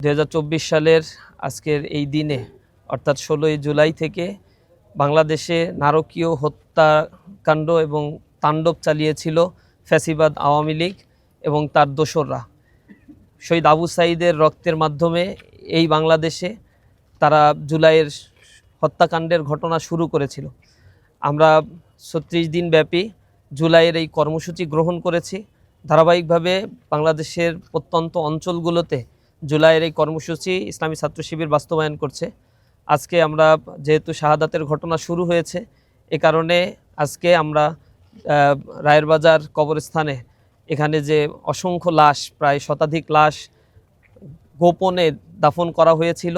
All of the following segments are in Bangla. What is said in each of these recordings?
2024 সালের আজকের এই দিনে অর্থাৎ 16ই জুলাই থেকে বাংলাদেশে নারকীয় হত্যাকাণ্ড এবং তাণ্ডব চালিয়েছিল ফ্যাসিবাদ আওয়ামী লীগ এবং তার দোসররা। শহীদ আবু সাঈদের রক্তের মাধ্যমে এই বাংলাদেশে তারা জুলাইয়ের হত্যাকাণ্ডের ঘটনা শুরু করেছিল। আমরা 36 দিন ব্যাপী জুলাইয়ের এই কর্মসূচি গ্রহণ করেছি। ধারাবাহিকভাবে বাংলাদেশের প্রত্যন্ত অঞ্চলগুলোতে জুলাইয়ের এই কর্মসূচি ইসলামী ছাত্র শিবির বাস্তবায়ন করছে। আজকে আমরা যেহেতু শাহাদাতের ঘটনা শুরু হয়েছে, এ কারণে আজকে আমরা রায়ের বাজার কবরস্থানে এখানে যে অসংখ্য লাশ, প্রায় শতাধিক লাশ গোপনে দাফন করা হয়েছিল,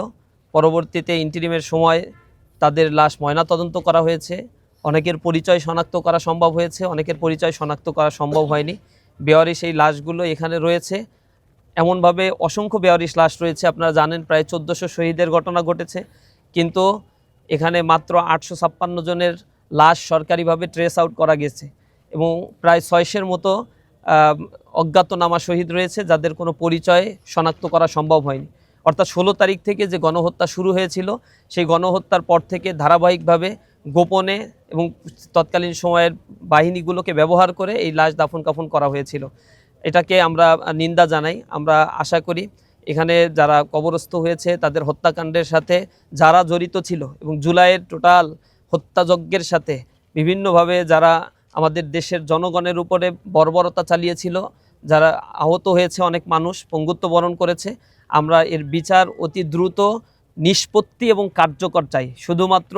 পরবর্তীতে ইন্টিরিমের সময় তাদের লাশ ময়নাতদন্ত করা হয়েছে। অনেকের পরিচয় শনাক্ত করা সম্ভব হয়েছে, অনেকের পরিচয় শনাক্ত করা সম্ভব হয়নি। বেওয়ারিশ এই লাশগুলো এখানে রয়েছে। এমনভাবে অসংখ্য বেওয়ারিশ লাশ রয়েছে, আপনারা জানেন প্রায় 1400 শহীদের ঘটনা ঘটেছে, কিন্তু এখানে মাত্র 856 জনের লাশ সরকারিভাবে ট্রেস আউট করা গেছে এবং প্রায় 600-এর মতো অজ্ঞাতনামা শহীদ রয়েছে যাদের কোনো পরিচয় শনাক্ত করা সম্ভব হয়নি। অর্থাৎ 16 তারিখ থেকে যে গণহত্যা শুরু হয়েছিল, সেই গণহত্যার পর থেকে ধারাবাহিকভাবে গোপনে এবং তৎকালীন সময়ের বাহিনীগুলোকে ব্যবহার করে এই লাশ দাফন কাফন করা হয়েছিল। এটাকে আমরা নিন্দা জানাই। আমরা আশা করি এখানে যারা কবরস্থ হয়েছে তাদের হত্যাকাণ্ডের সাথে যারা জড়িত ছিল এবং জুলাইয়ের টোটাল হত্যাযজ্ঞের সাথে বিভিন্নভাবে যারা আমাদের দেশের জনগণের উপরে বর্বরতা চালিয়েছিল, যারা আহত হয়েছে, অনেক মানুষ পঙ্গুত্ব বরণ করেছে, আমরা এর বিচার অতি দ্রুত নিষ্পত্তি এবং কার্যকর চাই। শুধুমাত্র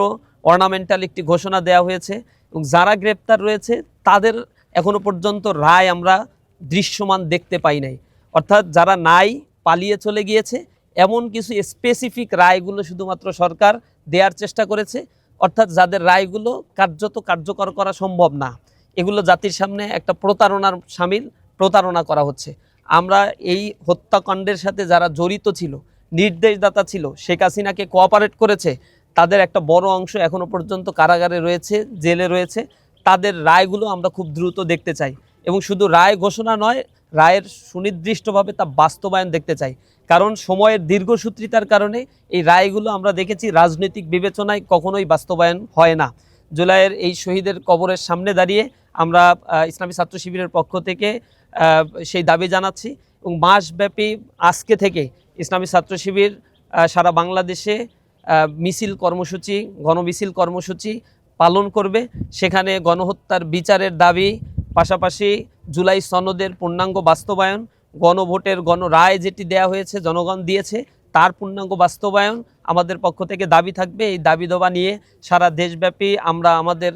অর্নামেন্টাল একটি ঘোষণা দেওয়া হয়েছে এবং যারা গ্রেপ্তার রয়েছে তাদের এখনো পর্যন্ত রায় আমরা দৃশ্যমান দেখতে পাই নাই। অর্থাৎ যারা নাই, পালিয়ে চলে গিয়েছে, এমন কিছু স্পেসিফিক রায়গুলো শুধুমাত্র সরকার দেওয়ার চেষ্টা করেছে। অর্থাৎ যাদের রায়গুলো কার্যত কার্যকর করা সম্ভব না, এগুলো জাতির সামনে একটা প্রতারণার শামিল, প্রতারণা করা হচ্ছে। আমরা এই হত্যাকাণ্ডের সাথে যারা জড়িত ছিল, নির্দেশদাতা ছিল, শেখ হাসিনাকে কোঅপারেট করেছে, তাদের একটা বড় অংশ এখনো পর্যন্ত কারাগারে রয়েছে, জেলে রয়েছে। তাদের রায়গুলো আমরা খুব দ্রুত দেখতে চাই এবং শুধু রায় ঘোষণা নয়, রায়ের সুনির্দিষ্টভাবে তা বাস্তবায়ন দেখতে চাই। কারণ সময়ের দীর্ঘসূত্রিতার কারণে এই রায়গুলো আমরা দেখেছি রাজনৈতিক বিবেচনায় কখনোই বাস্তবায়ন হয় না। জুলাইয়ের এই শহীদের কবরের সামনে দাঁড়িয়ে আমরা ইসলামী ছাত্র শিবিরের পক্ষ থেকে সেই দাবি জানাচ্ছি এবং মাসব্যাপী আজকে থেকে ইসলামী ছাত্র শিবির সারা বাংলাদেশে মিছিল কর্মসূচি, গণমিছিল কর্মসূচি পালন করবে। সেখানে গণহত্যার বিচারের দাবি, পাশাপাশি জুলাই সনদের পূর্ণাঙ্গ বাস্তবায়ন, গণভোটের গণরায় যেটি দেয়া হয়েছে, জনগণ দিয়েছে, তার পূর্ণাঙ্গ বাস্তবায়ন আমাদের পক্ষ থেকে দাবি থাকবে। এই দাবি দাবা নিয়ে সারা দেশব্যাপী আমরা আমাদের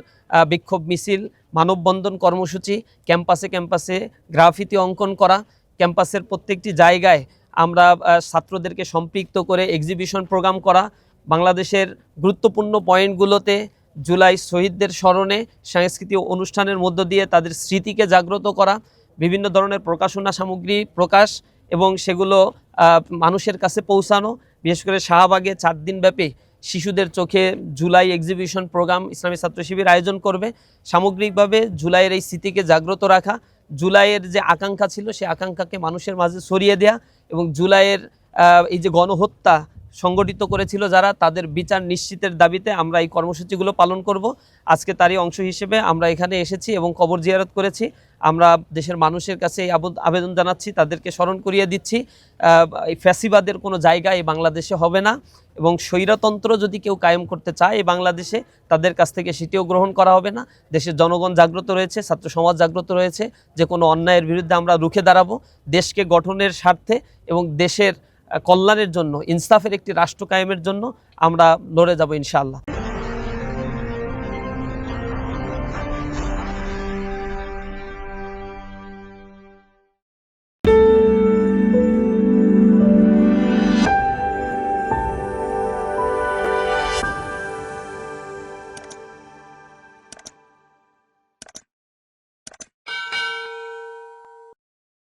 বিক্ষোভ মিছিল, মানববন্ধন কর্মসূচি, ক্যাম্পাসে ক্যাম্পাসে গ্রাফিতি অঙ্কন করা, ক্যাম্পাসের প্রত্যেকটি জায়গায় আমরা ছাত্রদেরকে সম্পৃক্ত করে এক্সিবিশন প্রোগ্রাম করা, বাংলাদেশের গুরুত্বপূর্ণ পয়েন্টগুলোতে জুলাই শহীদদের স্মরণে সাংস্কৃতিক অনুষ্ঠানের মধ্য দিয়ে তাদের স্মৃতিকে জাগ্রত করা, বিভিন্ন ধরনের প্রকাশনা সামগ্রী প্রকাশ এবং সেগুলো মানুষের কাছে পৌঁছানো। বিশেষ করে শাহবাগে 4 দিন ব্যাপী শিশুদের চোখে জুলাই এক্সিবিশন প্রোগ্রাম ইসলামী ছাত্র শিবির আয়োজন করবে। সামগ্রিকভাবে জুলাইয়ের এই স্মৃতিকে জাগ্রত রাখা, জুলাইয়ের যে আকাঙ্ক্ষা ছিল সেই আকাঙ্ক্ষাকে মানুষের মাঝে ছড়িয়ে দেয়া এবং জুলাইয়ের এই যে গণহত্যা সংগঠিত করেছিল যারা, তাদের বিচার নিশ্চিতের দাবিতে আমরা এই কর্মসূচিগুলো পালন করব। আজকে তারই অংশ হিসেবে আমরা এখানে এসেছি এবং কবর জিয়ারত করেছি। আমরা দেশের মানুষের কাছে এই আবেদন জানাচ্ছি, তাদেরকে স্মরণ করিয়ে দিচ্ছি, এই ফ্যাসিবাদের কোনো জায়গা এই বাংলাদেশে হবে না এবং স্বৈরতন্ত্র যদি কেউ কায়েম করতে চায় এই বাংলাদেশে, তাদের কাছ থেকে সেটিও গ্রহণ করা হবে না। দেশের জনগণ জাগ্রত রয়েছে, ছাত্র সমাজ জাগ্রত রয়েছে, যে কোনো অন্যায়ের বিরুদ্ধে আমরা রুখে দাঁড়াবো। দেশকে গঠনের স্বার্থে এবং দেশের কল্যাণের জন্য, ইনসাফের একটি রাষ্ট্র কায়েমের জন্য আমরা লড়ে যাব ইনশাআল্লাহ।